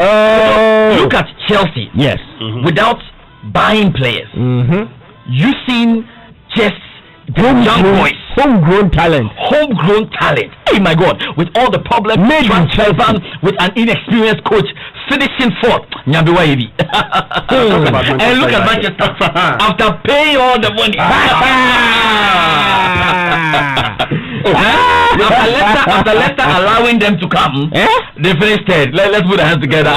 Look at Chelsea. Yes. Without buying players. You seen just homegrown talent. Hey my God, with all the problems, with an inexperienced coach finishing fourth. And look at Manchester after paying all the money. After Leicester allowing them to come, they finished third. Let's put our hands together.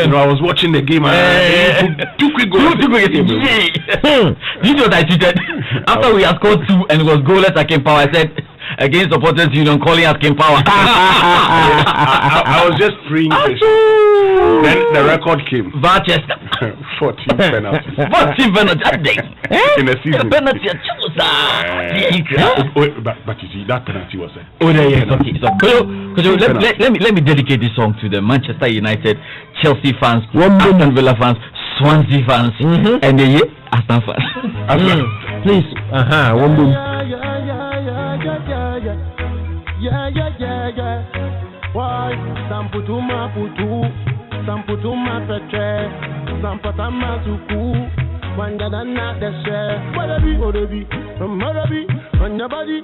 I was watching the game and two quick goals. You know what I tweeted? After we had scored 2 and it was goalless at King Power, I said, against supporters union calling at King Power. I was just praying. Then the record came. Manchester 14 penalties. 14 penalties in a season. Penalty but you see, that penalty was it. Okay. So let me dedicate this song to the Manchester United, Chelsea fans, Aston Villa fans, Swansea fans, and the Aston fans. Please, one boom. Why? Samputuma putu, samputuma petre, sampatama suku, wangadana deshe. Wadabi, marabi, and nobody,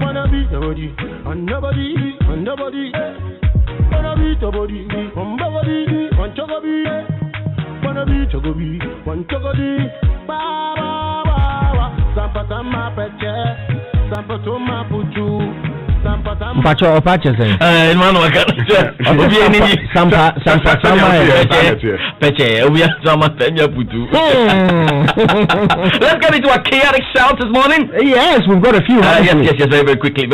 wannabe, nobody, and nobody, wannabe, nobody, one chogobi, wannabe, one chogobi, ba, sampatama petre, sampatuma putu. Mpacho opache say. Manu aka. Obi enini. Sampa peche. Obi sama tenya putu. Let's get into a chaotic shout this morning. Yes, we've got a few. Yes, very quickly.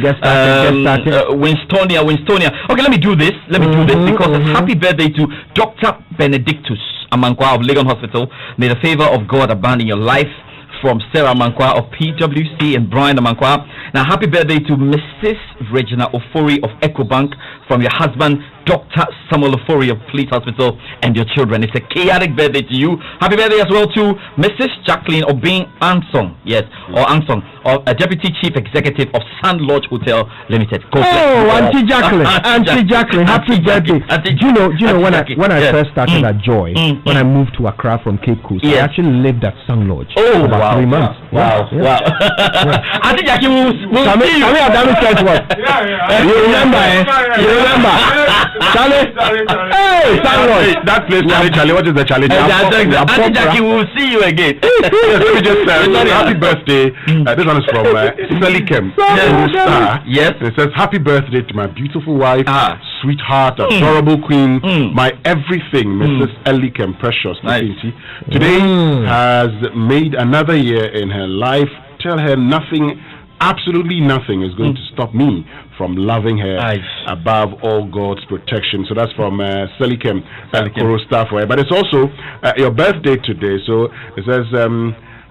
Just started. Winstonia. Okay, let me do this because happy birthday to Dr. Benedictus Amankwa of Legon Hospital. May the favor of God abound in your life. From Sarah Amankwa of PwC and Brian Amankwa. Now, happy birthday to Mrs. Regina Ofori of EcoBank, from your husband, Dr. Samuel Ofori of Fleet Hospital, and your children. It's a chaotic birthday to you. Happy birthday as well to Mrs. Jacqueline Obing Ansong, or a Deputy Chief Executive of Sand Lodge Hotel Limited. Auntie Jacqueline, happy birthday. Do you know when I first started at Joy, when I moved to Accra from Cape Coast, I actually lived at Sand Lodge for about 3 months. Wow. Auntie Jackie will see you. You remember? Charlie? Hey, Sand Lodge. That place, Charlie, what is the challenge? Auntie Jackie will see you again. Let me just say, happy birthday. This one is from Selikem. Yes. It says, happy birthday to my beautiful wife, sweetheart, adorable queen, my everything, Mrs. Elikem, precious. Nice. Today has made another year in her life. Tell her nothing, absolutely nothing is going to stop me from loving her above all God's protection. So that's from Selikem, Koro Stafford. But it's also your birthday today. So it says,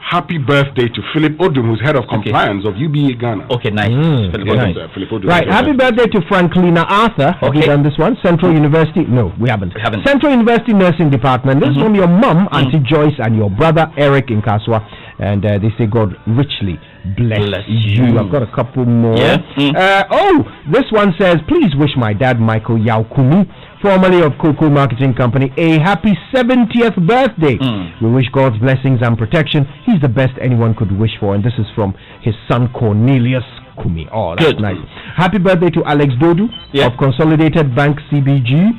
happy birthday to Philip Odum, who's head of compliance of UBA Ghana. Okay, nice. Philip Odum. Right, happy birthday to Franklina Arthur. Have we done this one? Central University? No, we haven't. Central University Nursing Department. This is from your mom, Auntie Joyce, and your brother Eric in Kaswa. And they say God richly bless you. I've got a couple more. This one says, please wish my dad Michael Yaukumi, formerly of Cocoa Marketing Company, a happy 70th birthday. We wish God's blessings and protection. He's the best anyone could wish for. And this is from his son Cornelius Kumi. Oh, that's nice. Happy birthday to Alex Dodu of Consolidated Bank CBG.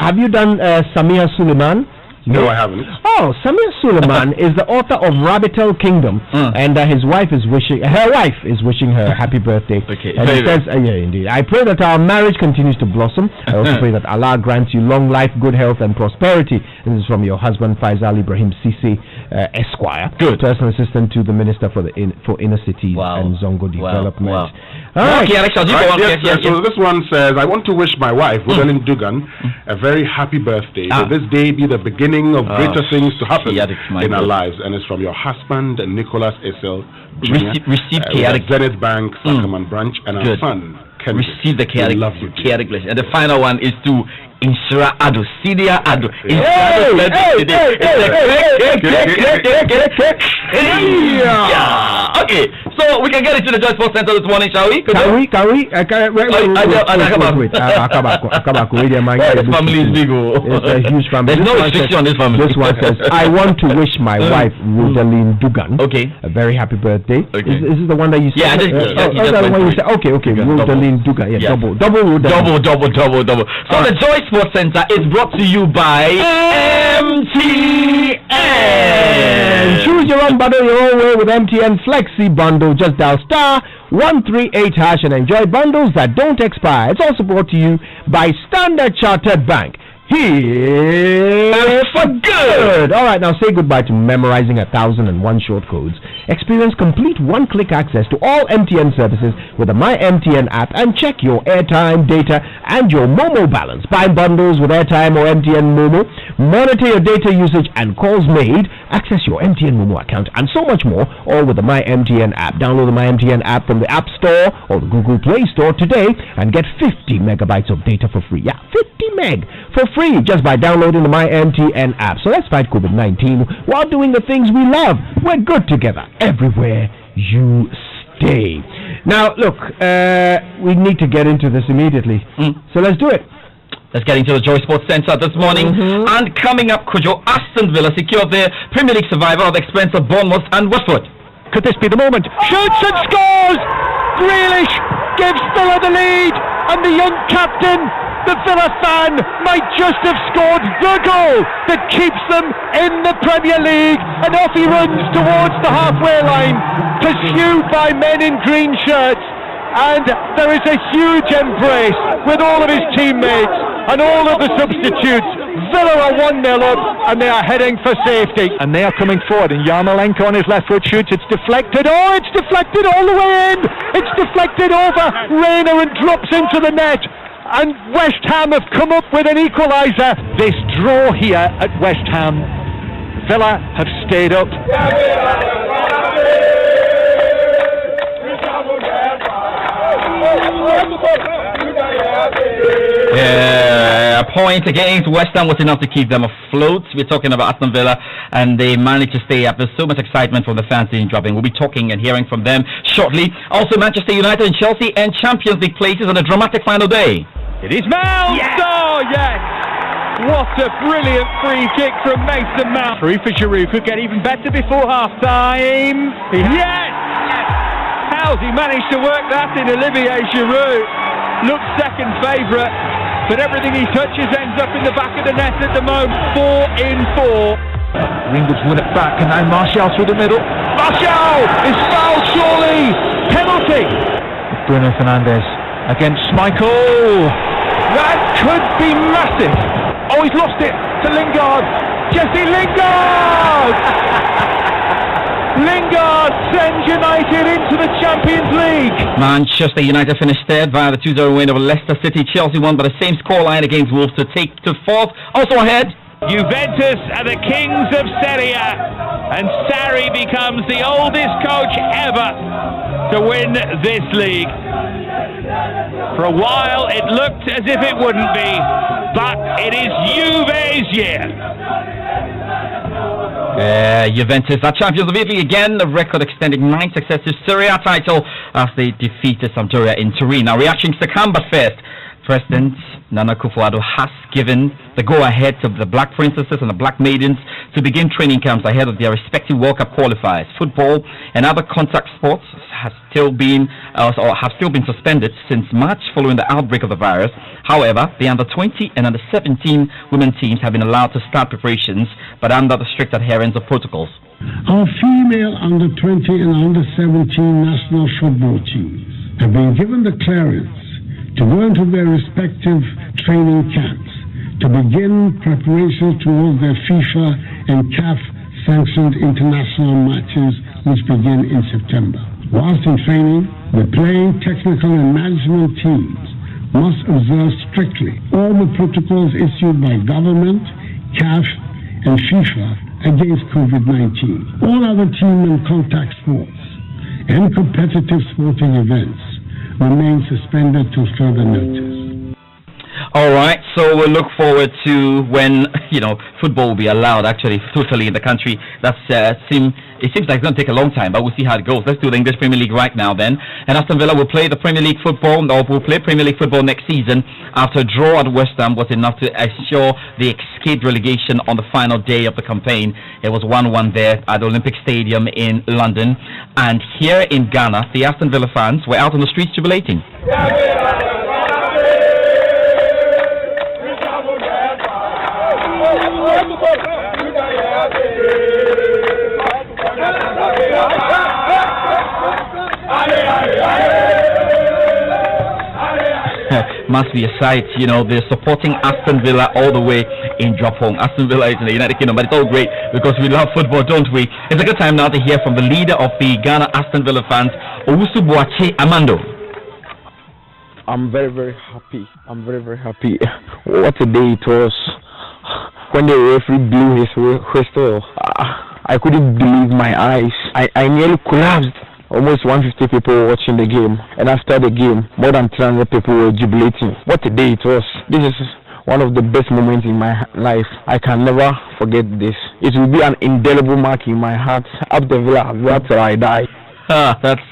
Have you done Samia Suleiman? No, I haven't. Oh, Samir Suleiman is the author of Rabbitel Kingdom, and her wife is wishing her happy birthday. Okay, and it says, indeed. I pray that our marriage continues to blossom. I also pray that Allah grants you long life, good health, and prosperity. This is from your husband Faisal Ibrahim Sisi, Esquire, personal assistant to the Minister for Inner Cities and Zongo Development. All right. So this one says, I want to wish my wife, Rosalind Dugan, a very happy birthday. May this day be the beginning of greater things to happen in our lives. And it's from your husband, Nicholas Essel, receive chaotic Zenith Bank, Sacramento branch, and our son, Ken. Receive the chaotic blessing. And the final one is to Insura Ado, Senior Ado. Okay, so we can get into the JoySports Center this morning, shall we? Can we? Wait. This family is big. It's a huge family. There's no restriction on this family. This one says, I want to wish my wife, Rosaline Dugan, a very happy birthday. Okay. Is this the one that you said? Yeah, I just Okay, Rosaline Dugan. Yeah, double. So the Joy Sports Center is brought to you by MTN. Choose your own bundle your own way with MTN Flexi Bundle. Just dial star 138# and enjoy bundles that don't expire. It's also brought to you by Standard Chartered Bank. Here for good. All right, now say goodbye to memorizing 1,001 short codes. Experience complete one-click access to all MTN services with the My MTN app and check your airtime, data, and your Momo balance. Buy bundles with airtime or MTN Momo. Monitor your data usage and calls made. Access your MTN Momo account and so much more, all with the My MTN app. Download the My MTN app from the App Store or the Google Play Store today and get 50 megabytes of data for free. Yeah, 50 meg for free just by downloading the My MTN app. So let's fight COVID-19 while doing the things we love. We're good together everywhere you stay. Now, look, we need to get into this immediately. So let's do it. Let's get into the Joy Sports Center this morning. And coming up, Kojo, Aston Villa secured their Premier League survival at the expense of Bournemouth and Watford. Could this be the moment? Shoots and scores! Grealish gives Villa the lead, and the young captain, the Villa fan, might just have scored the goal that keeps them in the Premier League. And off he runs towards the halfway line, pursued by men in green shirts. And there is a huge embrace with all of his teammates and all of the substitutes. Villa are 1-0 up and they are heading for safety. And they are coming forward, and Yarmolenko on his left foot shoots. It's deflected. Oh, it's deflected all the way in. It's deflected over Reina and drops into the net. And West Ham have come up with an equaliser. This draw here at West Ham, Villa have stayed up. Yeah, a point against West Ham was enough to keep them afloat. We're talking about Aston Villa, and they managed to stay up. There's so much excitement from the fans in dropping. We'll be talking and hearing from them shortly. Also, Manchester United and Chelsea and Champions League places on a dramatic final day. It is Mount! Yes. Oh, yes! What a brilliant free kick from Mason Mount. Through for Giroud, could get even better before half-time. Yes! How's he managed to work that in? Olivier Giroud looks second favourite, but everything he touches ends up in the back of the net at the moment. 4 in 4. Greenwood's won it back, and now Martial through the middle. Martial is fouled, surely! Penalty! Bruno Fernandes against Schmeichel. That could be massive. Oh, he's lost it to Lingard. Jesse Lingard! Lingard sends United into the Champions League. Manchester United finished third via the 2-0 win over Leicester City. Chelsea won by the same scoreline against Wolves to take to fourth. Also ahead, Juventus are the kings of Serie A, and Sarri becomes the oldest coach ever to win this league. For a while it looked as if it wouldn't be, but it is Juve's year. Juventus are champions of Italy again, a record extending 9 successive Serie A title as they defeated Sampdoria in Turin. Now, reactions to come, but first, President Nana Akufo-Addo has given the go-ahead to the Black Princesses and the Black Maidens to begin training camps ahead of their respective World Cup qualifiers. Football and other contact sports have still been suspended since March following the outbreak of the virus. However, the under-20 and under-17 women teams have been allowed to start preparations, but under the strict adherence of protocols. Our female under-20 and under-17 national football teams have been given the clearance to go into their respective training camps to begin preparations towards their FIFA and CAF sanctioned international matches which begin in September. Whilst in training, the playing, technical and management teams must observe strictly all the protocols issued by government, CAF and FIFA against COVID-19. All other team and contact sports and competitive sporting events remain suspended till further notice. All right, so we'll look forward to when football will be allowed actually totally in the country. It seems like it's going to take a long time, but we'll see how it goes. Let's do the English Premier League right now then. And Aston Villa will play the Premier League football, or will play Premier League football next season after a draw at West Ham was enough to assure they escaped relegation on the final day of the campaign. It was 1-1 there at the Olympic Stadium in London. And here in Ghana, the Aston Villa fans were out on the streets jubilating. Must be a sight, they're supporting Aston Villa all the way in Japan. Aston Villa is in the United Kingdom, but it's all great because we love football, don't we? It's a good time now to hear from the leader of the Ghana Aston Villa fans, Owusu Boakye Amando. I'm very, very happy. I'm very, very happy. What a day it was when the referee blew his whistle. I couldn't believe my eyes. I nearly collapsed. Almost 150 people were watching the game, and after the game, more than 300 people were jubilating. What a day it was. This is one of the best moments in my life. I can never forget this. It will be an indelible mark in my heart. Up the Villa, till I die. That's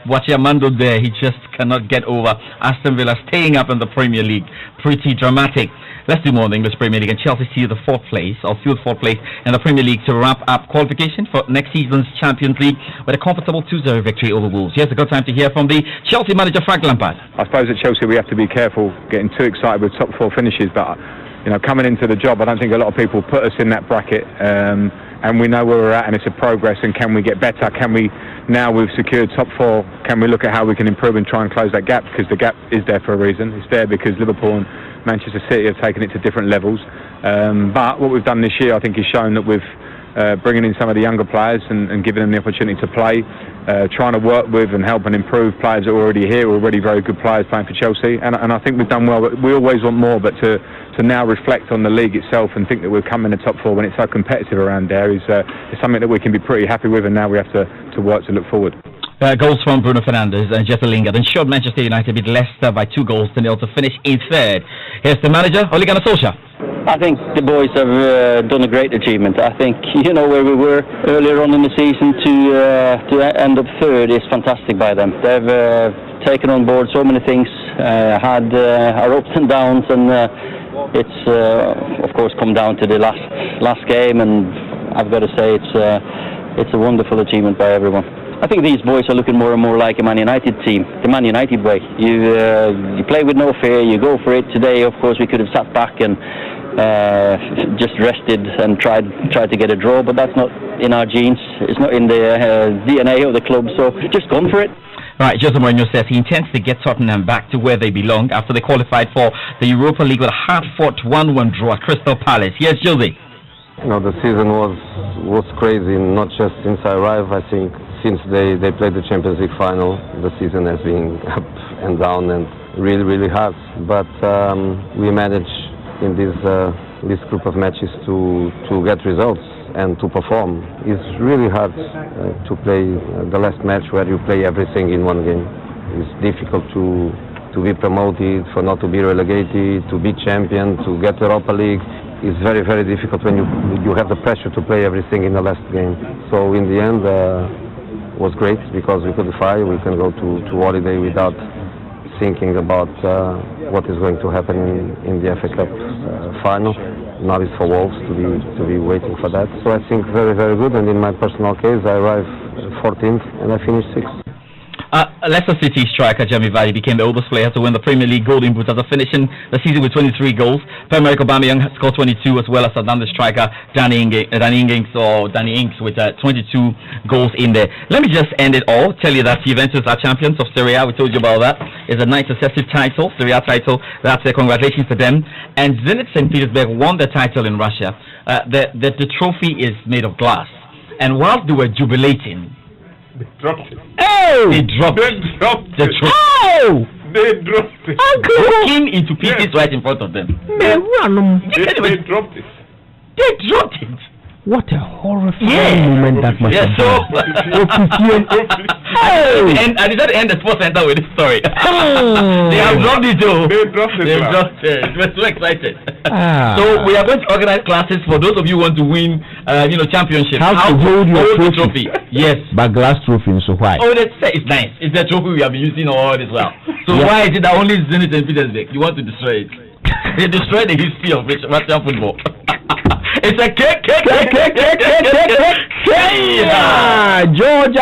Boakye Amando there. He just cannot get over Aston Villa staying up in the Premier League. Pretty dramatic. Let's do more in the English Premier League, and Chelsea see the fourth place in the Premier League to wrap up qualification for next season's Champions League with a comfortable 2-0 victory over Wolves. Here's a good time to hear from the Chelsea manager, Frank Lampard. I suppose at Chelsea we have to be careful getting too excited with top four finishes, but coming into the job, I don't think a lot of people put us in that bracket, and we know where we're at, and it's a progress, and can we get better? Can we, now we've secured top four, can we look at how we can improve and try and close that gap? Because the gap is there for a reason. It's there because Liverpool and Manchester City have taken it to different levels. But what we've done this year, I think, is shown that we've bringing in some of the younger players and giving them the opportunity to play, trying to work with and help and improve players that are already here, already very good players playing for Chelsea. And I think we've done well. But we always want more, but to now reflect on the league itself and think that we'll come in the top four when it's so competitive around there is something that we can be pretty happy with, and now we have to work to look forward. Goals from Bruno Fernandes and Jesse Lingard ensured Manchester United beat Leicester by 2-0 to finish in third. Here's the manager, Ole Gunnar Solskjaer. I think the boys have done a great achievement. I think where we were earlier on in the season to end up third is fantastic by them. They've taken on board so many things, had our ups and downs, and it's of course come down to the last game, and I've got to say it's a wonderful achievement by everyone. I think these boys are looking more and more like a Man United team, the Man United way. You play with no fear, you go for it. Today, of course, we could have sat back and just rested and tried to get a draw, but that's not in our genes. It's not in the DNA of the club, so just gone for it. Right, Jose Mourinho says he intends to get Tottenham back to where they belong after they qualified for the Europa League with a hard-fought 1-1 draw at Crystal Palace. Here's Jose. The season was crazy, not just since I arrived. I think since they played the Champions League final, the season has been up and down and really, really hard. But we managed in this group of matches to get results and to perform. It's really hard to play the last match where you play everything in one game. It's difficult to be promoted, for not to be relegated, to be champion, to get Europa League. It's very, very difficult when you have the pressure to play everything in the last game. So in the end, it was great because we could fly. We can go to holiday without thinking about what is going to happen in the FA Cup final. Now it's for Wolves to be waiting for that. So I think very, very good. And in my personal case, I arrived 14th and I finished 6th. Leicester City striker Jamie Vardy became the oldest player to win the Premier League Golden Boot after finishing the season with 23 goals. Pierre-Emerick Aubameyang scored 22, as well as another striker, Danny Ings with 22 goals in there. Let me just end it all. Tell you that Juventus are champions of Serie A. We told you about that. It's a 9th successive title, Serie A title. That's congratulations to them. And Zenit St. Petersburg won the title in Russia. The trophy is made of glass. And whilst they were jubilating, they dropped it. Oh! They dropped it. The trophy. Oh! They dropped it. Broken into pieces right in front of them. They dropped it. They dropped it. What a horrifying moment that must have been. I decided to end the Sports Center with this story. They have dropped it too. They dropped it. They dropped it. We're so excited. So we are going to organize classes for those of you who want to win, championships. How to hold your trophy. Yes. But glass trophy, so why? Oh, it's nice. It's the trophy we have been using all this while. So why is it that only Zenit and Petersburg? You want to destroy it? They destroy the history of Russian football. It's a cake. Georgia.